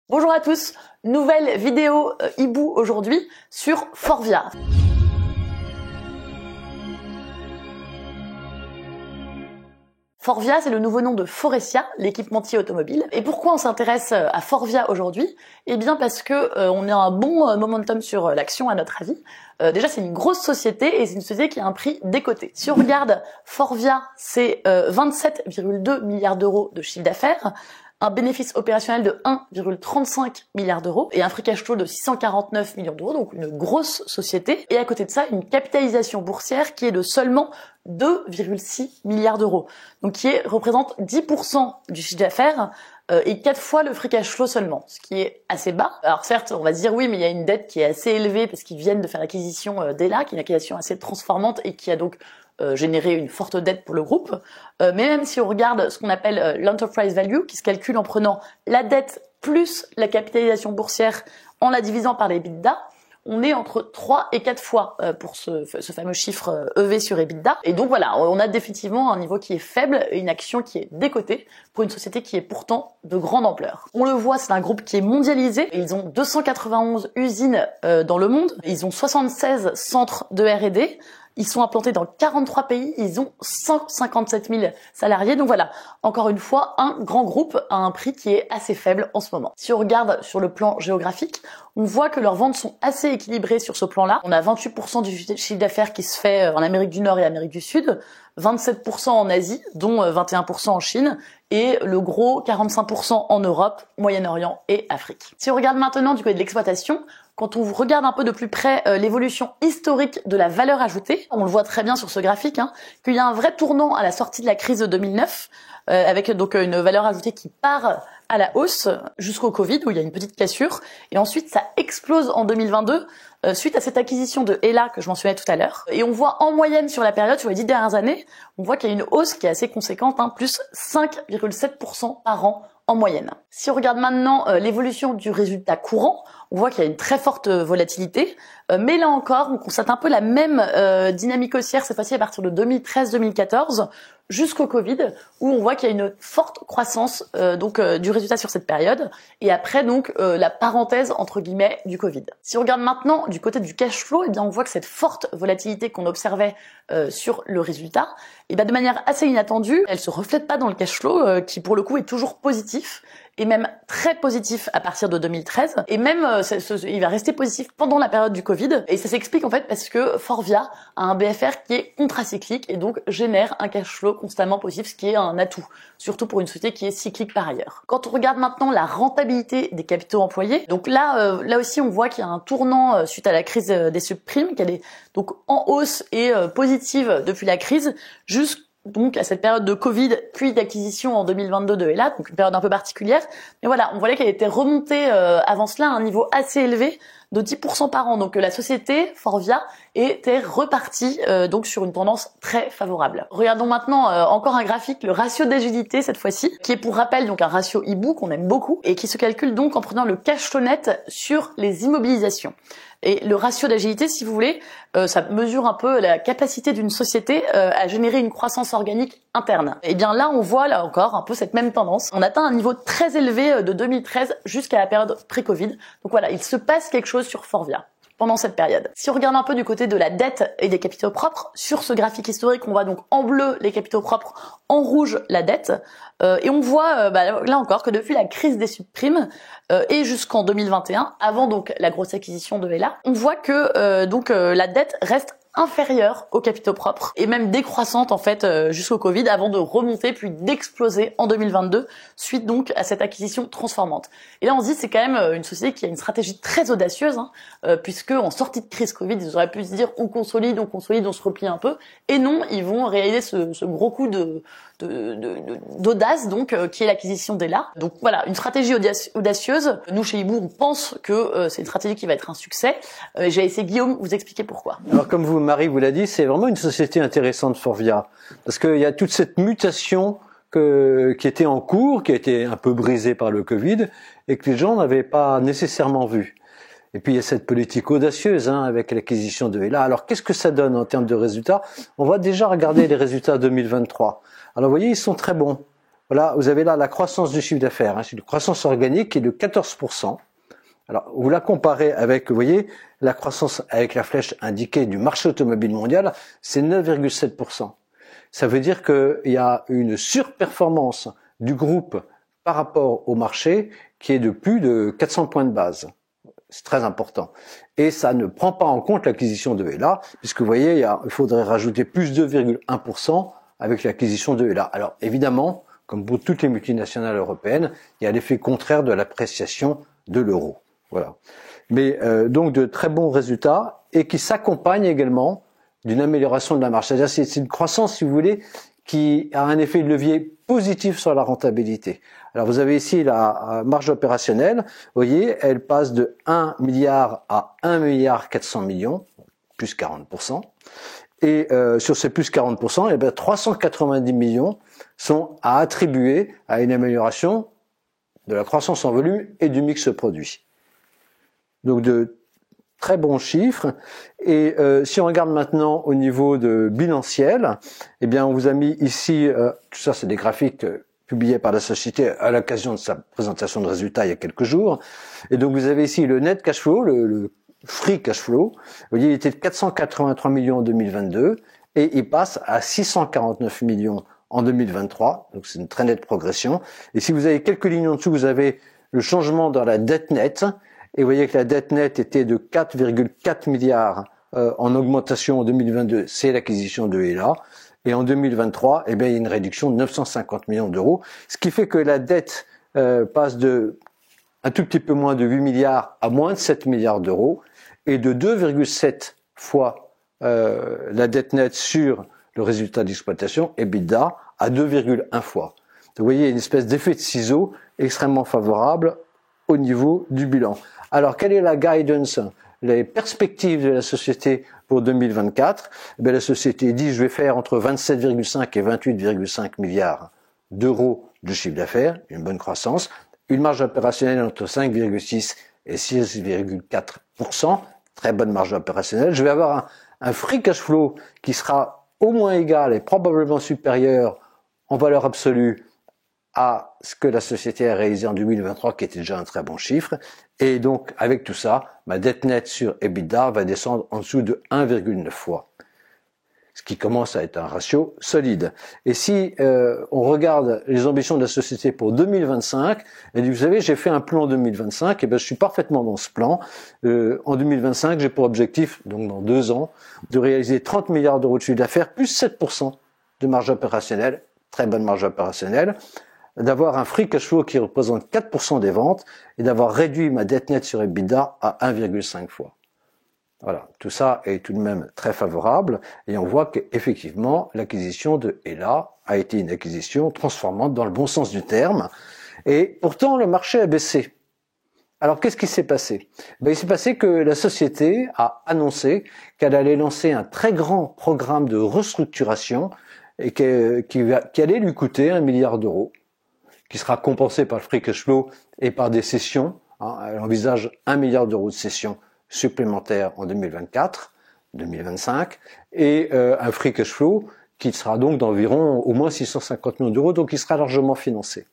Bonjour à tous, nouvelle vidéo hibou aujourd'hui sur Forvia. Forvia, c'est le nouveau nom de Faurecia, l'équipementier automobile. Et pourquoi on s'intéresse à Forvia aujourd'hui? Eh bien parce que on a un bon momentum sur l'action à notre avis. Déjà, c'est une grosse société et c'est une société qui a un prix décoté. Si on regarde Forvia, c'est 27,2 milliards d'euros de chiffre d'affaires, un bénéfice opérationnel de 1,35 milliard d'euros et un free cash flow de 649 millions d'euros, donc une grosse société. Et à côté de ça, une capitalisation boursière qui est de seulement 2,6 milliards d'euros, donc qui représente 10% du chiffre d'affaires et 4 fois le free cash flow seulement, ce qui est assez bas. Alors certes, on va se dire oui, mais il y a une dette qui est assez élevée parce qu'ils viennent de faire l'acquisition d'Hella, qui est une acquisition assez transformante et qui a donc générer une forte dette pour le groupe. Mais même si on regarde ce qu'on appelle l'enterprise value, qui se calcule en prenant la dette plus la capitalisation boursière en la divisant par les EBITDA, on est entre 3 et 4 fois pour ce fameux chiffre EV sur EBITDA. Et donc voilà, on a définitivement un niveau qui est faible et une action qui est décotée pour une société qui est pourtant de grande ampleur. On le voit, c'est un groupe qui est mondialisé. Ils ont 291 usines dans le monde. Ils ont 76 centres de R&D. Ils sont implantés dans 43 pays, ils ont 157 000 salariés. Donc voilà, encore une fois, un grand groupe à un prix qui est assez faible en ce moment. Si on regarde sur le plan géographique, on voit que leurs ventes sont assez équilibrées sur ce plan-là. On a 28% du chiffre d'affaires qui se fait en Amérique du Nord et Amérique du Sud, 27% en Asie, dont 21% en Chine, et le gros 45% en Europe, Moyen-Orient et Afrique. Si on regarde maintenant du côté de l'exploitation, quand on regarde un peu de plus près l'évolution historique de la valeur ajoutée, on le voit très bien sur ce graphique, qu'il y a un vrai tournant à la sortie de la crise de 2009, avec donc une valeur ajoutée qui part à la hausse jusqu'au Covid, où il y a une petite cassure, et ensuite ça explose en 2022, suite à cette acquisition de Hella que je mentionnais tout à l'heure. Et on voit en moyenne sur la période, sur les 10 dernières années, on voit qu'il y a une hausse qui est assez conséquente, plus 5,7% par an en moyenne. Si on regarde maintenant l'évolution du résultat courant, on voit qu'il y a une très forte volatilité, mais là encore, on constate un peu la même dynamique haussière, cette fois-ci à partir de 2013-2014, jusqu'au Covid, où on voit qu'il y a une forte croissance du résultat sur cette période, et après donc la parenthèse entre guillemets du Covid. Si on regarde maintenant du côté du cash flow, eh bien on voit que cette forte volatilité qu'on observait sur le résultat, et bien de manière assez inattendue, elle se reflète pas dans le cash flow, qui pour le coup est toujours positif, et même très positif à partir de 2013, et même il va rester positif pendant la période du Covid, et ça s'explique en fait parce que Forvia a un BFR qui est contracyclique et donc génère un cash flow constamment positif, ce qui est un atout, surtout pour une société qui est cyclique par ailleurs. Quand on regarde maintenant la rentabilité des capitaux employés, donc là aussi on voit qu'il y a un tournant suite à la crise des subprimes, qu'elle est donc en hausse et positive depuis la crise, donc à cette période de Covid, puis d'acquisition en 2022 de Hella, donc une période un peu particulière. Mais voilà, on voyait qu'elle était remontée avant cela à un niveau assez élevé de 10% par an. Donc la société, Forvia, était repartie donc sur une tendance très favorable. Regardons maintenant encore un graphique, le ratio d'agilité cette fois-ci, qui est pour rappel donc un ratio hibou qu'on aime beaucoup et qui se calcule donc en prenant le cash flow net sur les immobilisations. Et le ratio d'agilité, si vous voulez, ça mesure un peu la capacité d'une société à générer une croissance organique interne. Et bien là, on voit là encore un peu cette même tendance. On atteint un niveau très élevé de 2013 jusqu'à la période pré-Covid. Donc voilà, il se passe quelque chose sur Forvia pendant cette période. Si on regarde un peu du côté de la dette et des capitaux propres, sur ce graphique historique, on voit donc en bleu les capitaux propres, en rouge la dette, et on voit là encore que depuis la crise des subprimes et jusqu'en 2021, avant donc la grosse acquisition de Hella, on voit que la dette reste inférieure aux capitaux propres et même décroissante en fait jusqu'au Covid avant de remonter puis d'exploser en 2022 suite donc à cette acquisition transformante. Et là on se dit c'est quand même une société qui a une stratégie très audacieuse puisque en sortie de crise Covid ils auraient pu se dire on consolide, on se replie un peu et non ils vont réaliser ce gros coup d'audace donc qui est l'acquisition d'Hella. Donc voilà, une stratégie audacieuse. Nous chez Hibou on pense que c'est une stratégie qui va être un succès. J'ai laissé Guillaume vous expliquer pourquoi. Alors comme Marie vous l'a dit, c'est vraiment une société intéressante Forvia parce qu'il y a toute cette mutation qui était en cours, qui a été un peu brisée par le Covid et que les gens n'avaient pas nécessairement vu. Et puis il y a cette politique audacieuse avec l'acquisition de Hella. Alors qu'est-ce que ça donne en termes de résultats? On va déjà regarder les résultats 2023. Alors vous voyez, ils sont très bons. Voilà, vous avez là la croissance du chiffre d'affaires. C'est une croissance organique qui est de 14%. Alors, vous la comparez avec, vous voyez, la croissance avec la flèche indiquée du marché automobile mondial, c'est 9,7%. Ça veut dire qu'il y a une surperformance du groupe par rapport au marché qui est de plus de 400 points de base. C'est très important. Et ça ne prend pas en compte l'acquisition de Hella, puisque vous voyez, il faudrait rajouter plus 2,1% avec l'acquisition de Hella. Alors, évidemment, comme pour toutes les multinationales européennes, il y a l'effet contraire de l'appréciation de l'euro. Voilà. Mais donc de très bons résultats et qui s'accompagnent également d'une amélioration de la marge. C'est-à-dire c'est une croissance, si vous voulez, qui a un effet de levier positif sur la rentabilité. Alors vous avez ici la marge opérationnelle, vous voyez, elle passe de 1 milliard à 1 milliard 400 millions, plus 40%. Et sur ces plus 40%, eh bien 390 millions sont à attribuer à une amélioration de la croissance en volume et du mix produit. Donc de très bons chiffres. Et si on regarde maintenant au niveau de bilanciel, eh bien on vous a mis ici, tout ça c'est des graphiques publiés par la société à l'occasion de sa présentation de résultats il y a quelques jours. Et donc vous avez ici le net cash flow, le free cash flow. Vous voyez, il était de 483 millions en 2022 et il passe à 649 millions en 2023. Donc c'est une très nette progression. Et si vous avez quelques lignes en dessous, vous avez le changement dans la dette nette. Et vous voyez que la dette nette était de 4,4 milliards en augmentation en 2022, c'est l'acquisition de Hella. Et en 2023, eh bien, il y a une réduction de 950 millions d'euros, ce qui fait que la dette passe de un tout petit peu moins de 8 milliards à moins de 7 milliards d'euros, et de 2,7 fois la dette nette sur le résultat d'exploitation, EBITDA, à 2,1 fois. Donc, vous voyez, il y a une espèce d'effet de ciseau extrêmement favorable au niveau du bilan. Alors, quelle est la guidance, les perspectives de la société pour 2024 ? Eh bien, la société dit, je vais faire entre 27,5 et 28,5 milliards d'euros de chiffre d'affaires, une bonne croissance, une marge opérationnelle entre 5,6 et 6,4%, très bonne marge opérationnelle. Je vais avoir un free cash flow qui sera au moins égal et probablement supérieur en valeur absolue à ce que la société a réalisé en 2023, qui était déjà un très bon chiffre. Et donc, avec tout ça, ma dette nette sur EBITDA va descendre en dessous de 1,9 fois. Ce qui commence à être un ratio solide. Et si on regarde les ambitions de la société pour 2025, et vous savez, j'ai fait un plan 2025, et ben je suis parfaitement dans ce plan. En 2025, j'ai pour objectif, donc dans 2 ans, de réaliser 30 milliards d'euros de chiffre d'affaires, plus 7% de marge opérationnelle, très bonne marge opérationnelle, d'avoir un free cash flow qui représente 4% des ventes, et d'avoir réduit ma dette nette sur EBITDA à 1,5 fois. Voilà, tout ça est tout de même très favorable et on voit qu'effectivement l'acquisition de Hella a été une acquisition transformante dans le bon sens du terme et pourtant le marché a baissé. Alors qu'est-ce qui s'est passé ? Il s'est passé que la société a annoncé qu'elle allait lancer un très grand programme de restructuration et qui allait lui coûter 1 milliard d'euros, qui sera compensé par le free cash flow et par des cessions. Elle envisage 1 milliard d'euros de cessions supplémentaire en 2024, 2025, et un free cash flow qui sera donc d'environ au moins 650 millions d'euros, donc il sera largement financé.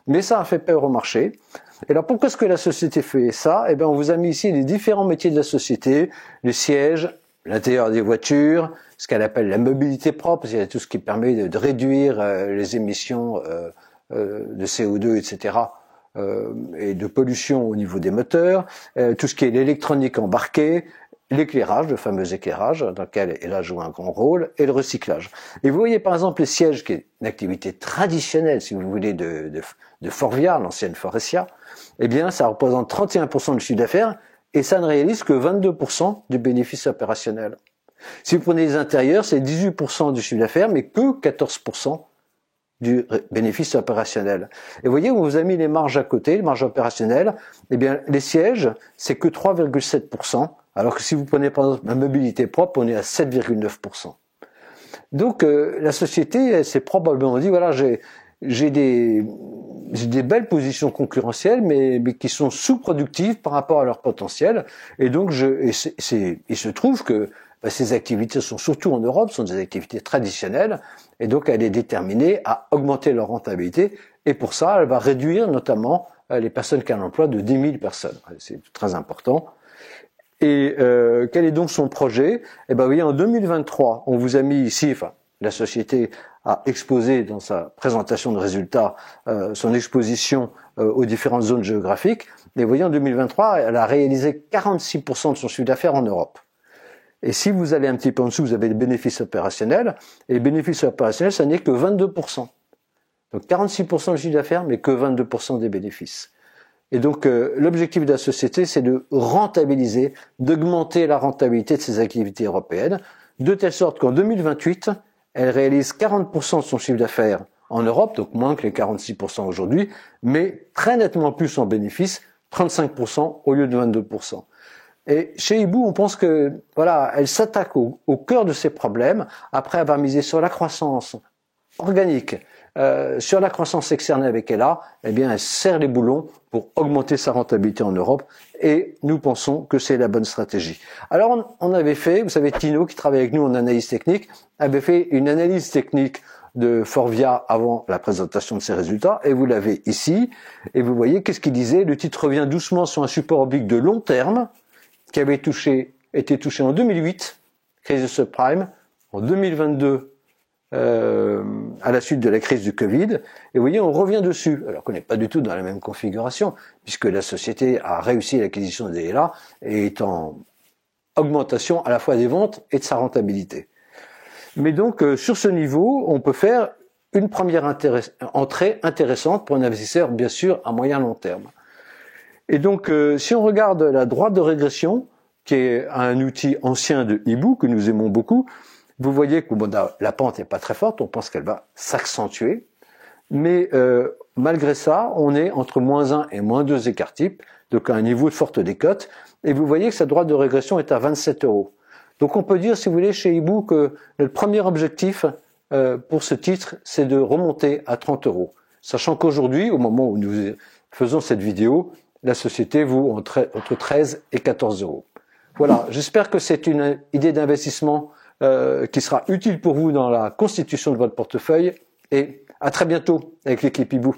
Mais ça a fait peur au marché. Et alors pourquoi est-ce que la société fait ça ? Eh bien, on vous a mis ici les différents métiers de la société, les sièges, l'intérieur des voitures, ce qu'elle appelle la mobilité propre, c'est tout ce qui permet de réduire les émissions de CO2, etc., et de pollution au niveau des moteurs, tout ce qui est l'électronique embarquée, l'éclairage, le fameux éclairage dans lequel elle joue un grand rôle, et le recyclage. Et vous voyez par exemple les sièges, qui est une activité traditionnelle, si vous voulez, de Forvia, l'ancienne Faurecia, eh bien ça représente 31% du chiffre d'affaires, et ça ne réalise que 22% du bénéfice opérationnel. Si vous prenez les intérieurs, c'est 18% du chiffre d'affaires, mais que 14% du bénéfice opérationnel. Et vous voyez, on vous a mis les marges à côté, les marges opérationnelles. Eh bien, les sièges, c'est que 3,7%, alors que si vous prenez par exemple la mobilité propre, on est à 7,9%. Donc, la société s'est probablement dit, voilà, j'ai des belles positions concurrentielles, mais qui sont sous-productives par rapport à leur potentiel. Et donc, il se trouve que Ces activités sont surtout en Europe, sont des activités traditionnelles, et donc elle est déterminée à augmenter leur rentabilité, et pour ça, elle va réduire notamment les personnes qu'elle emploie de 10 000 personnes. C'est très important. Et quel est donc son projet? Eh bien, vous voyez, en 2023, on vous a mis ici, enfin, la société a exposé dans sa présentation de résultats son exposition aux différentes zones géographiques. Et vous voyez, en 2023, elle a réalisé 46% de son chiffre d'affaires en Europe. Et si vous allez un petit peu en dessous, vous avez les bénéfices opérationnels. Et les bénéfices opérationnels, ça n'est que 22%. Donc 46% de chiffre d'affaires, mais que 22% des bénéfices. Et donc l'objectif de la société, c'est de rentabiliser, d'augmenter la rentabilité de ses activités européennes, de telle sorte qu'en 2028, elle réalise 40% de son chiffre d'affaires en Europe, donc moins que les 46% aujourd'hui, mais très nettement plus en bénéfices, 35% au lieu de 22%. Et chez Hibou, on pense que voilà, elle s'attaque au cœur de ses problèmes après avoir misé sur la croissance organique, sur la croissance externe avec Ella, eh bien, elle serre les boulons pour augmenter sa rentabilité en Europe, et nous pensons que c'est la bonne stratégie. Alors, on avait fait, vous savez, Tino, qui travaille avec nous en analyse technique, avait fait une analyse technique de Forvia avant la présentation de ses résultats, et vous l'avez ici, et vous voyez qu'est-ce qu'il disait. Le titre revient doucement sur un support oblique de long terme, qui avait été touché en 2008, crise de subprime, en 2022, à la suite de la crise du Covid, et vous voyez, on revient dessus, alors qu'on n'est pas du tout dans la même configuration, puisque la société a réussi l'acquisition de Ella et est en augmentation à la fois des ventes et de sa rentabilité. Mais donc, sur ce niveau, on peut faire une première entrée intéressante pour un investisseur, bien sûr, à moyen long terme. Et donc, si on regarde la droite de régression, qui est un outil ancien de Hibou, que nous aimons beaucoup, vous voyez que la pente n'est pas très forte, on pense qu'elle va s'accentuer, mais malgré ça, on est entre -1 et -2 écart type, donc à un niveau de forte décote, et vous voyez que sa droite de régression est à 27 €. Donc on peut dire, si vous voulez, chez Hibou, que le premier objectif pour ce titre, c'est de remonter à 30 €. Sachant qu'aujourd'hui, au moment où nous faisons cette vidéo, la société vaut entre 13 et 14 €. Voilà, j'espère que c'est une idée d'investissement qui sera utile pour vous dans la constitution de votre portefeuille, et à très bientôt avec l'équipe Hibou.